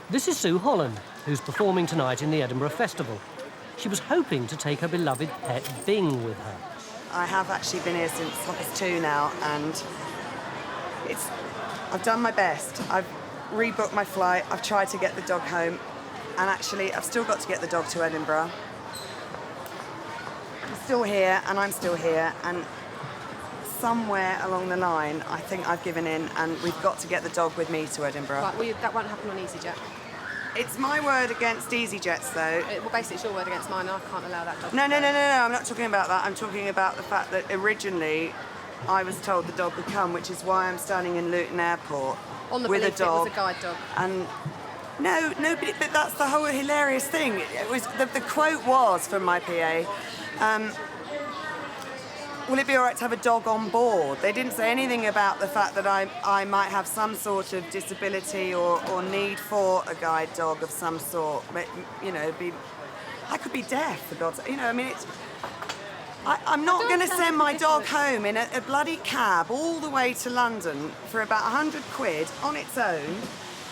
This is Sue Holland, who's performing tonight in the Edinburgh Festival. She was hoping to take her beloved pet Bing with her. I have actually been here since 2 now, and I've done my best. I've rebooked my flight, I've tried to get the dog home, and actually I've still got to get the dog to Edinburgh. I'm still here, and I'm still here, and somewhere along the line, I think I've given in, and we've got to get the dog with me to Edinburgh. Right, well, that won't happen on EasyJet. It's my word against EasyJet's, though. Well, basically, it's your word against mine. I can't allow that dog. No, I'm not talking about that. I'm talking about the fact that originally I was told the dog would come, which is why I'm standing in Luton Airport on the with a belief dog. It was a guide dog. And but that's the whole hilarious thing. It was the quote was from my PA. Will it be all right to have a dog on board? They didn't say anything about the fact that I might have some sort of disability or need for a guide dog of some sort. But, you know, I could be deaf, for God's sake. You know, I mean, I'm not going to send my dog home in a bloody cab all the way to London for about 100 quid on its own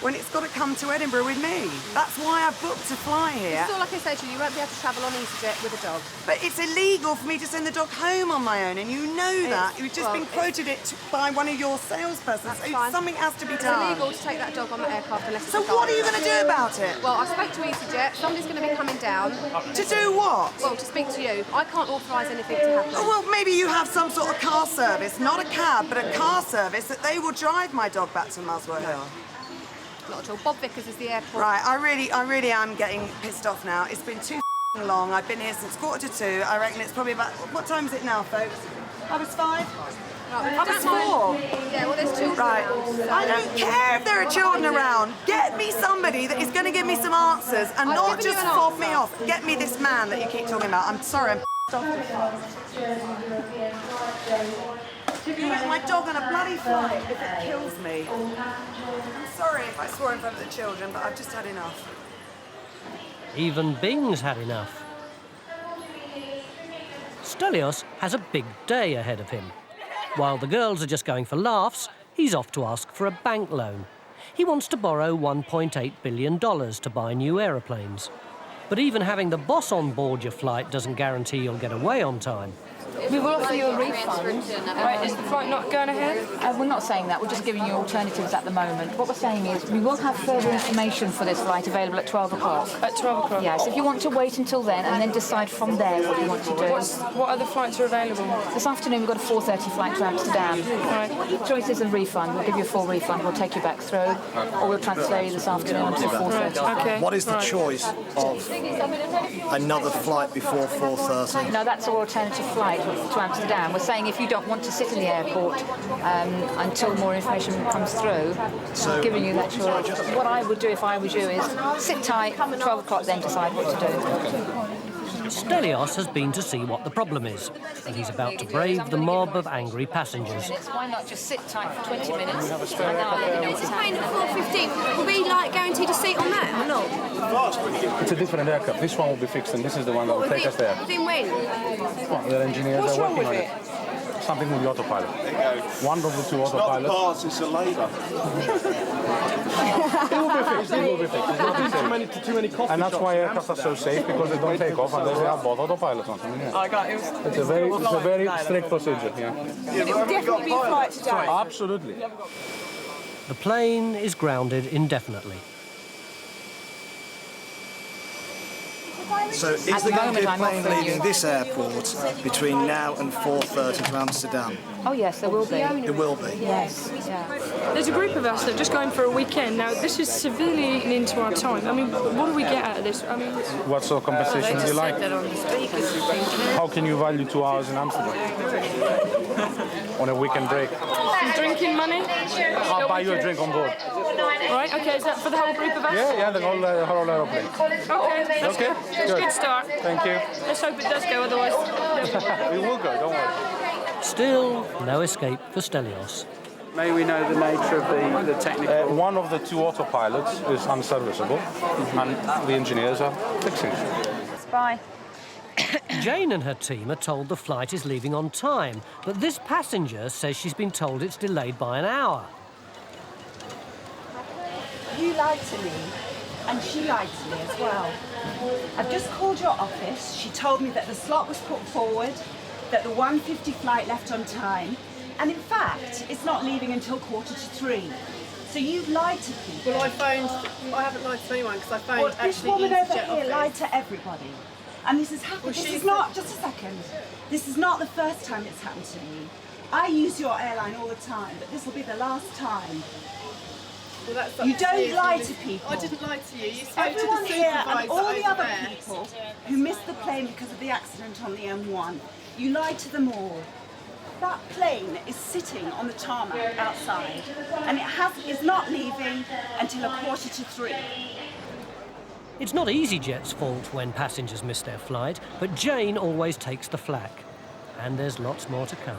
when it's got to come to Edinburgh with me. That's why I've booked to fly here. It's all like I said to you, you won't be able to travel on EasyJet with a dog. But it's illegal for me to send the dog home on my own, and you know that. You've just been quoted by one of your salespersons. Something has to be done. It's illegal to take that dog on the aircraft unless it's So what are you going to do about it? Well, I spoke to EasyJet. Somebody's going to be coming down. To do what? Well, to speak to you. I can't authorise anything to happen. Oh, well, maybe you have some sort of car service, not a cab, but a car service that they will drive my dog back to Muswell Hill. Not at all. Bob Vickers is the airport. Right, I really am getting pissed off now. It's been too long. I've been here since 1:45. I reckon it's probably about... What time is it now, folks? 5:05? Right, 4. Yeah, well, there's children. Right. I don't care if there are children around. Get me somebody that is going to give me some answers and not just fob me off. Get me this man that you keep talking about. I'm sorry, I'm pissed off. You get my dog on a bloody flight if it kills me. I'm sorry if I swore in front of the children, but I've just had enough. Even Bing's had enough. Stelios has a big day ahead of him. While the girls are just going for laughs, he's off to ask for a bank loan. He wants to borrow $1.8 billion to buy new aeroplanes. But even having the boss on board your flight doesn't guarantee you'll get away on time. We will offer you a refund. Right, is the flight not going ahead? We're not saying that, we're just giving you alternatives at the moment. What we're saying is we will have further information for this flight available at 12 o'clock. At 12 o'clock? Yes, if you want to wait until then and then decide from there what you want to do. What other flights are available? This afternoon we've got a 4:30 flight to Amsterdam. Right. Choice is a refund. We'll give you a full refund. We'll take you back through, or we'll transfer you this afternoon until 4:30. Right, okay. What is the choice of another flight before 4:30? No, that's our alternative flight to Amsterdam. We're saying if you don't want to sit in the airport until more information comes through, So, giving you that choice. What I would do if I was you is sit tight, 12 o'clock, then decide what to do. Stelios has been to see what the problem is, and he's about to brave the mob of angry passengers. Why not just sit tight for 20 minutes? It's paying at 4:15. Will we guaranteed a seat on that or not? It's a different aircraft. This one will be fixed, and this is the one that will take us there. Within when? Well, the engineers are working on it. Something with the autopilot. One of the two autopilots. Not the parts, it's a labour. It will be fixed. It will be fixed. It's not too many coffee. And that's why aircraft are so safe, because they don't take off unless they have both autopilots on them. Yeah. It's a very strict procedure. Yeah. It will definitely be a flight today. Absolutely. The plane is grounded indefinitely. So is there going to be a plane leaving this airport between now and 4:30 to Amsterdam? Oh yes, there will be. It will be. Yes. Yeah. There's a group of us that are just going for a weekend. Now, this is severely eating into our time. I mean, what do we get out of this? I mean, What sort of compensation would you like? How can you value 2 hours in Amsterdam? On a weekend break? some drinking money. I'll buy you a drink on board. Right, okay, is that for the whole group of us? Yeah, the whole aeroplane. Okay, that's Okay, good. good. Start. Thank you. Let's hope it does go, otherwise... We will go, don't worry. Still, no escape for Stelios. May we know the nature of the technical... One of the two autopilots is unserviceable, and the engineers are fixing it. Bye. Jane and her team are told the flight is leaving on time, but this passenger says she's been told it's delayed by an hour. You lied to me. And she lied to me as well. I've just called your office. She told me that the slot was put forward, that the 1:50 flight left on time, and in fact, it's not leaving until 2:45. So you've lied to people. Well, I haven't lied to anyone because I phoned Well, this woman over here office. lied to everybody. And this has happened. Well, this is not, just a second. This is not the first time it's happened to me. I use your airline all the time, but this will be the last time. Well, that's You don't lie to people. I didn't lie to you. You spoke Everyone to the here supervisor and all the over other there. people who missed the plane because of the accident on the M1, you lied to them all. That plane is sitting on the tarmac outside, and is not leaving until 2:45. It's not EasyJet's fault when passengers miss their flight, but Jane always takes the flak. And there's lots more to come.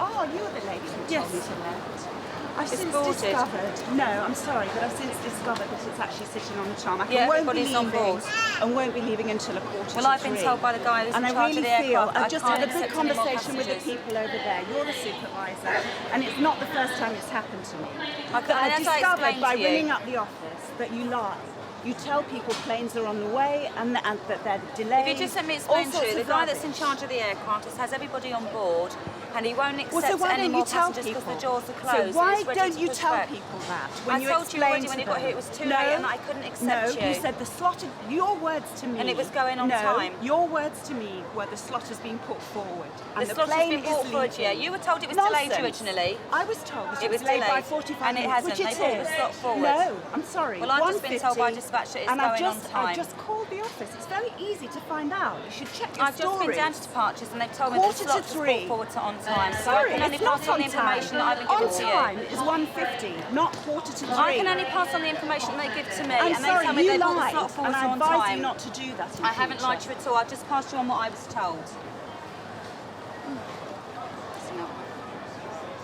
Oh, you're the lady who told me to left. I've since boarded. discovered. No, I'm sorry, but I've since discovered that it's actually sitting on the tarmac. Yeah, and won't be everybody's on leaving, board. and won't be leaving until 2:45. Well, I've been told by the guy who's and in I charge really of the feel aircraft that I've just I had a can't big accept any more conversation with the passengers. people over there. You're the supervisor, and it's not the first time it's happened to me. Okay, But I've as I discovered explained by to you- ringing up the office that you lie. You tell people planes are on the way and that they're delayed. If you just let me explain all to you, sorts the of guy that's in rubbish. charge of the aircraft has everybody on board, and he won't accept Well, so why any don't more you tell passengers people? because the doors are So closed. why and it's ready don't to you push tell back. people that when I you told you explain already to when you them? got here it was too no, late and I couldn't accept no, you. said the slot. Your words to me. And it was going on no, time. Your words to me were the slot has been put forward. And The slot has plane been brought is forward, leaving. yeah. You were told it was delayed Nonsense. originally. I was told It it was was delayed by delayed, 45 and it minutes, hasn't. which They it brought the is. slot forward. No, I'm sorry. Well, I've just been told by 1:50, dispatch that it's and going on time. I've just called the office. It's very easy to find out. You should check your I've just been stories. down to departures and they've told me that the 2:45. slot was brought forward to on time. So I Sorry, can only it's not pass on the on time. information that I've been given On to time you. is 1:50, not 2:45. I can only pass on the information they give to me, I'm and sorry, they tell me you they brought the lied, slot forward and I on advise time. you not to do that in I haven't future. lied to you at all. I've just passed you on what I was told.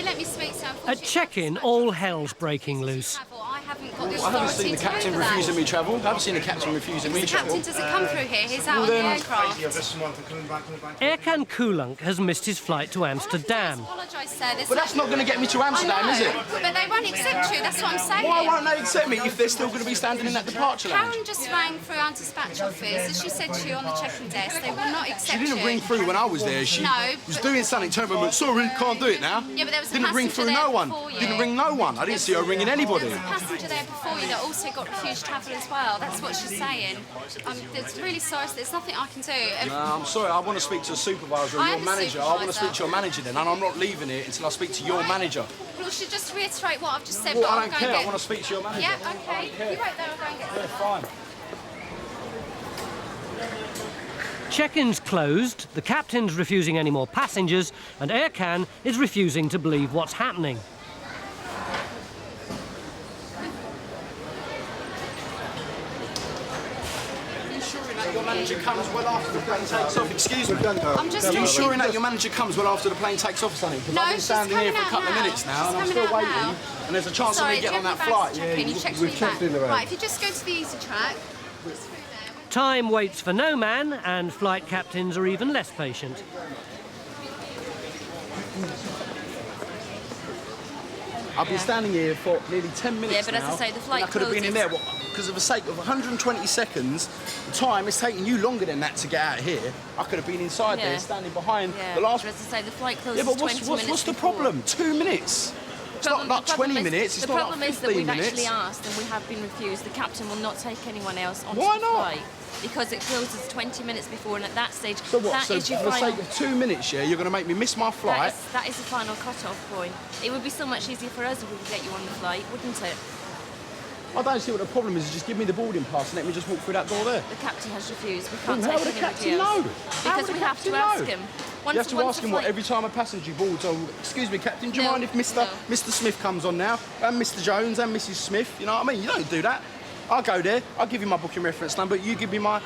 Let me speak to At check-in, all hell's breaking loose. I haven't got the I haven't seen the authority to captain do that. refusing me travel. I haven't seen the captain refusing me The travel. captain doesn't come through here. He's out on the aircraft. Aircan Kulunk has missed his flight to Amsterdam. Apologise, sir. There's But that's not going to get me to Amsterdam, I know, is it? But they won't accept you. That's what I'm saying. Why won't they accept me if they're still going to be standing in that departure lounge? Karen just rang through our dispatch office, and she said to you on the check-in desk, they will not accept She didn't you. ring through when I was there. She No, was but- doing something, turned around and went, sorry, can't do it now. Yeah, but there was a Didn't ring passenger through there no one. before you. Didn't ring no one. I didn't see her ringing anybody. There's a passenger there before you that also got refused travel as well. That's what she's saying. It's really sorry. There's nothing I can do. No, I'm sorry. I want to speak to a supervisor or I your am a manager. I want to supervisor. speak to your manager then, and I'm not leaving it until I speak to your manager. Well, she just reiterate what I've just said. Well, but I I'll don't go care. and I get... want to speak to your manager. Yeah, okay. You wait there. I'll go and get... Yeah, fine. Check-in's closed, the captain's refusing any more passengers, and Aircan is refusing to believe what's happening. Your manager comes well after the plane takes off. Excuse me. I'm just Are you talking- sure that your manager comes well after the plane takes off or something? Because No, I've been she's standing here for a coming couple out of now. minutes now, She's and I'm coming still out waiting. now. And there's a chance Sorry, of me getting on that do you have flight. your bags to check in? You checked me back. Right, if you just go to the easy track. Time waits for no man, and flight captains are even less patient. I've been standing here for nearly 10 minutes Yeah, but as I now, say, the flight and I could have been in there closes. because of the sake of 120 seconds. The time it's taking you longer than that to get out of here. I could have been inside Yeah. there, standing behind Yeah, the last. but as I say, the flight closes Yeah, but 20 minutes what's the before. problem? 2 minutes. It's not like 20 minutes. It's the not problem like is that 15 we've minutes. actually asked and we have been refused. The captain will not take anyone else onto Why the not? flight because it closes 20 minutes before, and at that stage, So what? that So is your for the final. sake of 2 minutes, yeah, you're going to make me miss my flight. That is the final cut-off point. It would be so much easier for us if we could get you on the flight, wouldn't it? I don't see what the problem is. Just give me the boarding pass and let me just walk through that door there. The captain has refused. We can't Well, how take would the anybody captain else. know? How Because would the we have to captain ask know? him. You have to ask him what every time a passenger boards. Oh, excuse me, Captain. Do you No, mind if Mr. Smith comes on now, and Mr. Jones and Mrs. Smith? You know what I mean? You don't do that. I'll go there. I'll give you my booking reference number. You give me my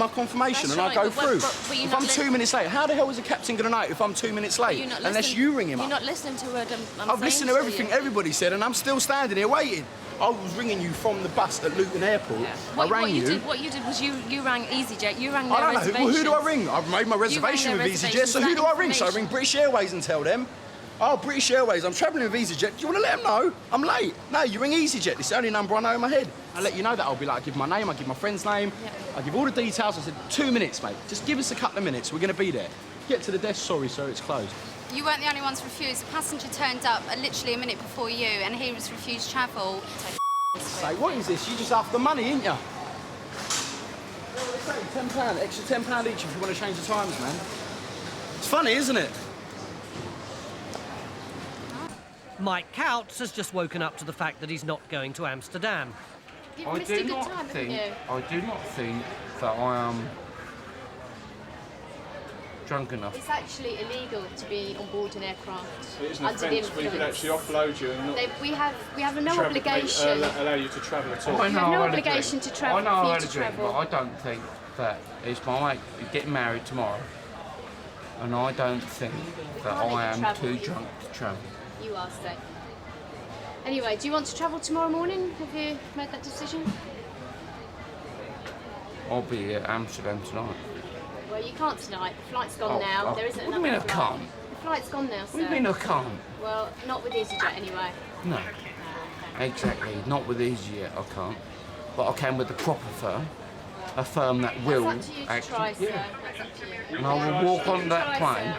confirmation, That's and right, I'll go but through. you're If not I'm 2 minutes late, how the hell is the captain going to know if I'm 2 minutes late? You're not Unless listening- you ring him You're up. not listening to what I'm I've saying listened to everything you. everybody said, and I'm still standing here waiting. I was ringing you from the bus at Luton Airport. I rang What you did was you rang EasyJet. You rang I their don't know. Well, who do I reservations. ring? I've made my reservation their with EasyJet, reservations. so who That do I ring? So I information- ring British Airways and tell them. Oh, British Airways, I'm travelling with EasyJet. Do you want to let them know? I'm late. No, you ring EasyJet. It's the only number I know in my head. I let you know that. I'll be like, I give my name, I give my friend's name, I give all the details. I said, 2 minutes, mate. Just give us a couple of minutes. We're going to be there. Get to the desk. Sorry, sir, it's closed. You weren't the only ones refused. A passenger turned up literally a minute before you, and he was refused travel. Say, what is this? You just after money, ain't you? £10, extra £10 each if you want to change the times, man. It's funny, isn't it? Mike Coutts has just woken up to the fact that he's not going to Amsterdam. You've missed a good time, haven't you? I do not think that I am drunk enough. It's actually illegal to be on board an aircraft. It is an under the offence where you could actually offload you and not... We have no obligation. Allow you to travel at all. We have no obligation to travel. I know I for had you a to drink, travel. but I don't think that it's my mate getting married tomorrow, and I don't think that I am too drunk to travel. You are, Steve. Anyway, do you want to travel tomorrow morning? Have you made that decision? I'll be at Amsterdam tonight. Well, you can't tonight. The flight's gone now. There isn't What do you mean I another flight. can't? The flight's gone now, sir. What do you mean I can't? Well, not with EasyJet anyway. No. Exactly. Not with EasyJet, I can't. But I can with the proper firm. A firm that will That's up to you to try, sir. That's up to you. And I will walk on that plane.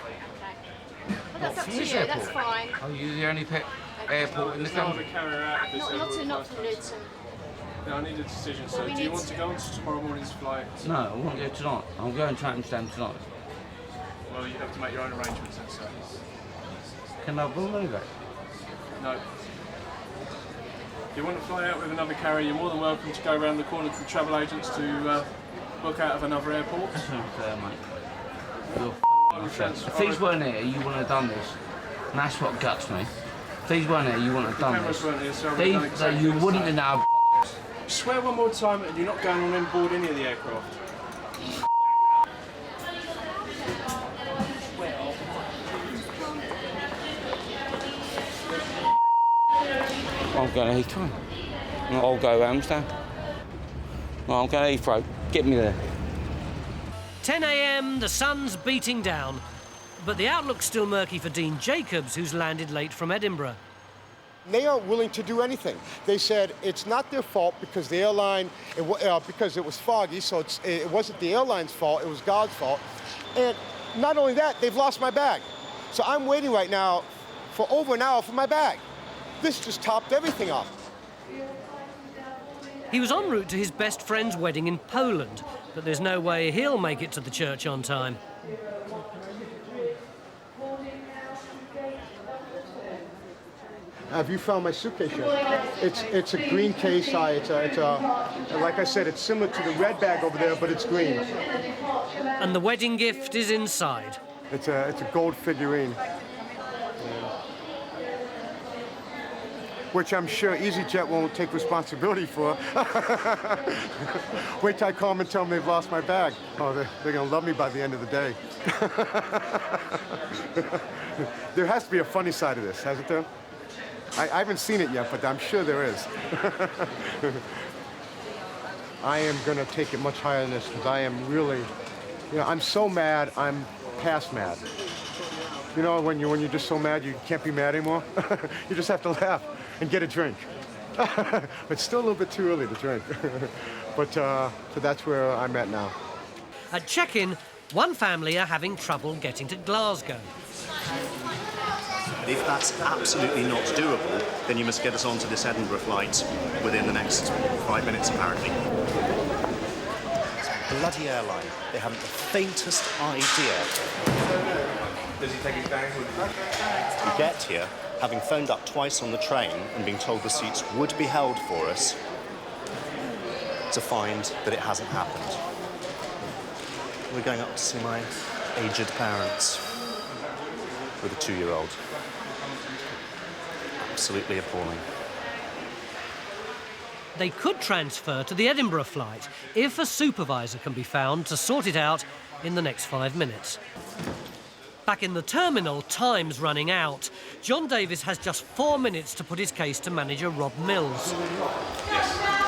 Well, that's up from to this you. airport? That's fine. Are you the only airport in the country? Not from Luton. No, I need a decision, so Well, we do you need want to go on to tomorrow morning's flight? No, I won't go tonight. I'm going to Amsterdam tonight. Well, you have to make your own arrangements then, sir. Can I believe that? No. If you want to fly out with another carrier, you're more than welcome to go around the corner to the travel agents to book out of another airport. That's not fair, mate. You're I'll transfer- If these weren't here, you wouldn't have done this. And that's what guts me. If these weren't here, you wouldn't have done cameras this. weren't here, so I would've done These, exactly you the wouldn't same. have now. Swear one more time and you're not going on board any of the aircraft. I'm going to Heathrow. I'll go to Amsterdam. No, I'm going to Heathrow. Get me there. 10 a.m, the sun's beating down. But the outlook's still murky for Dean Jacobs, who's landed late from Edinburgh. They aren't willing to do anything. They said it's not their fault because the airline, because it was foggy, so it wasn't the airline's fault, it was God's fault. And not only that, they've lost my bag. So I'm waiting right now for over an hour for my bag. This just topped everything off. He was en route to his best friend's wedding in Poland, but there's no way he'll make it to the church on time. Have you found my suitcase yet? It's a green case. Like I said, it's similar to the red bag over there, but it's green. And the wedding gift is inside. It's a gold figurine. Which I'm sure EasyJet won't take responsibility for. Wait till I call them and tell them they've lost my bag. Oh, they're gonna love me by the end of the day. There has to be a funny side of this, hasn't there? I haven't seen it yet, but I'm sure there is. I am going to take it much higher than this because I am really, I'm so mad, I'm past mad. You know, when you're just so mad, you can't be mad anymore? You just have to laugh and get a drink. It's still a little bit too early to drink. But so that's where I'm at now. At check-in, one family are having trouble getting to Glasgow. If that's absolutely not doable, then you must get us onto this Edinburgh flight within the next 5 minutes, apparently. Bloody airline. They haven't the faintest idea. Does he take his bag with him? We get here, having phoned up twice on the train and being told the seats would be held for us, to find that it hasn't happened. We're going up to see my aged parents with a 2-year-old. Absolutely appalling. They could transfer to the Edinburgh flight if a supervisor can be found to sort it out in the next 5 minutes. Back in the terminal, time's running out. John Davis has just 4 minutes to put his case to manager Rob Mills.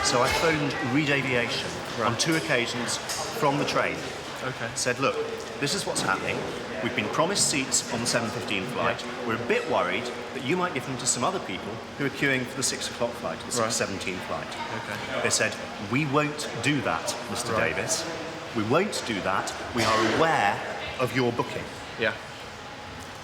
So I phoned Reed Aviation on 2 occasions from the train. Okay. Said, look, this is what's happening. We've been promised seats on the 7:15 flight. We're a bit worried that you might give them to some other people who are queuing for the 6 o'clock flight, the 6:17 flight. Okay. They said, we won't do that, Mr. Davis. We won't do that. We are aware of your booking. Yeah.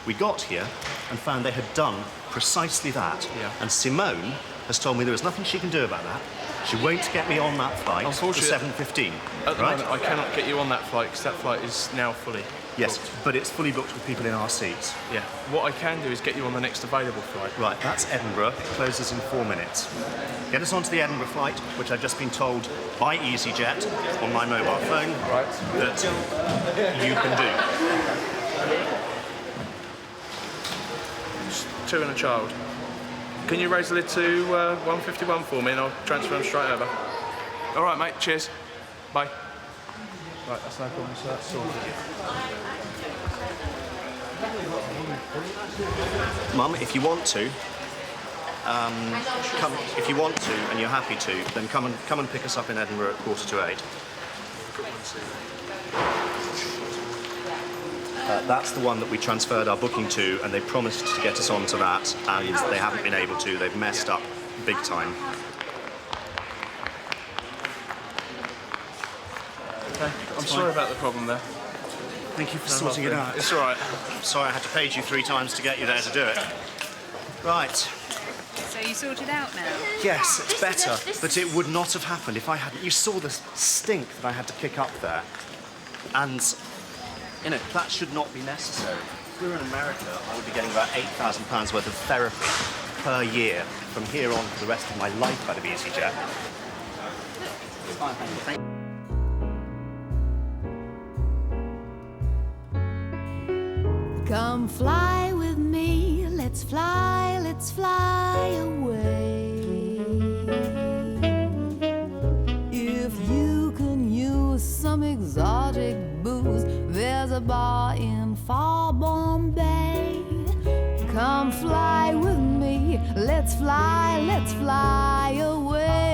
We got here and found they had done precisely that. Yeah. And Simone has told me there is nothing she can do about that. She won't get me on that flight for 7:15. At the moment, I cannot get you on that flight because that flight is now fully Yes, booked. but it's fully booked with people in our seats. Yeah. What I can do is get you on the next available flight. Right, that's Edinburgh. It closes in 4 minutes. Get us onto the Edinburgh flight, which I've just been told by EasyJet on my mobile phone that you can do. Two and a child. Can you raise the lid to 151 for me and I'll transfer them straight over? All right, mate. Cheers. Bye. Right, that's no problem. So that's sorted. Mum, if you want to, if you want to and you're happy to, then come and pick us up in Edinburgh at 7:45. That's the one that we transferred our booking to, and they promised to get us onto that, and they haven't been able to. They've messed up big time. Okay. I'm sorry about the problem there. Thank you for No, sorting it lovely. out. It's all right. Sorry I had to page you 3 times to get you there to do it. Right. So you sorted out now? Yes, it's better, but it would not have happened if I hadn't. You saw the stink that I had to kick up there. And, you know, that should not be necessary. If we were in America, I would be getting about £8,000 worth of therapy per year from here on for the rest of my life out of EasyJet. It's fine, thank you. Thank you. Come fly with me, let's fly away. If you can use some exotic booze, there's a bar in far Bombay. Come fly with me, let's fly away.